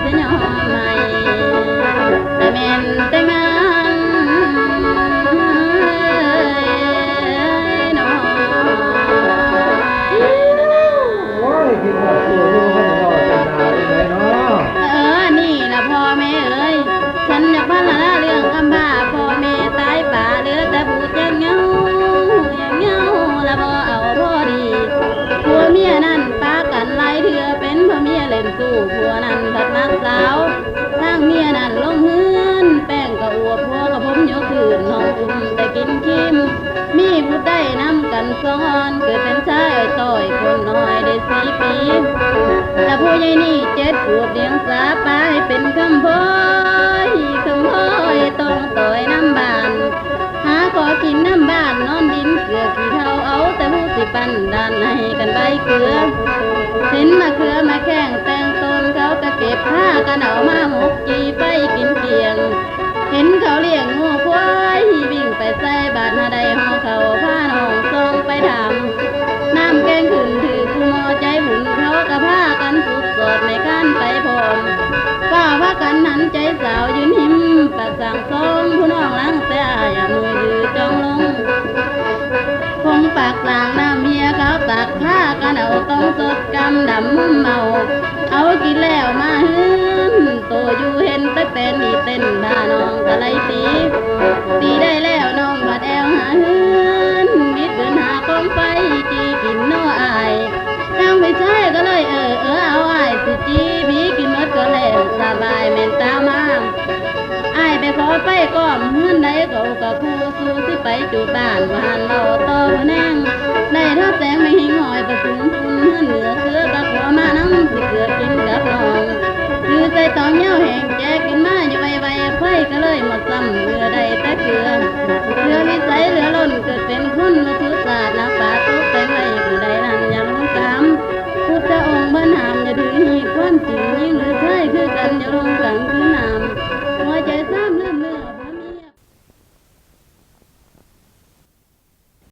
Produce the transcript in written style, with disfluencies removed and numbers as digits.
จะยอมใหม่แต่แม่นแต่งงานน้อยโอ้ยคิดว่าสู้อยู่ให้เราเป็นนาได้ไหมเนาะนี่ละพ่อแม่เอ้ยฉันอยากพัฒนาเรื่องคำบ้าพ่อแม่ตายป่าเหลือแต่ผู้แจ้งเงาละพ่อเอาพ่อดีผัวเมียนั่นปากันไล่เถื่อเป็นพ่อเมียเล่นสู้ผัวนั่นผัดมักสาวทางเมียนั่นลงเฮือนแป้งก็อวบผัวกับผมยกคืนน้องอุ้มแต่กินคิมมีผู้ได้นำกันสอนเกิดเป็นชายต่อยคนน้อยได้4 ปีแต่ผู้ใหญ่นี่7 ขวบเลี้ยงสาไปเป็นคำพ่อยต้องต่อยน้ำบานหาขอกินน้ำบ้านนอนดินเกลือขี้เท่าเอาแต่ผู้สิปันดานให้กันใบเกลือเห็นมาเขือมาแข่งแต่งตนเขาก็เก็บผ้ากันเอามาหมกจีไปกินเกลียงเห็นเขาเลี้ยงงูควายวิ่งไปใส่บาดหาใดห่อเขาผ้าน้องทรงไปทำน้ำแกงขึ้นถือผู้มอใจบุญเขาก็ผ้ากันสุดสดในขั้นไปพร้อมฝ้าว่ากันหันใจสาวยืนหิมประสังทรงผู้น้องล้างแต่อย่ามือยือจองลงคงปากสางน้ำเมียเขาตักผ้ากันเอาต้องสดกำดำเมาเอากินแล้วมาหืนโตอยู่เห็นแต่เป็นอีเต้นบ้าน้องกะไรตีได้แล้วน้องบัดแอวหาหืนมิดเดินหากองไฟจีกินน้ออายยังไม่ใช่ก็เลยเอาอายสิจีบีกินมดก็แล้วสบายแม่นตามาอายไปขอไปก้อมเฮือนใดก็กะคู่สู้สิไปจูบ้านวานเบาต่อแนงได้ทอดแสงไม่หิงหอยประสุมพุ่นเฮือนเหนือเสือกะขอมาน้ำสิเกือกินกับล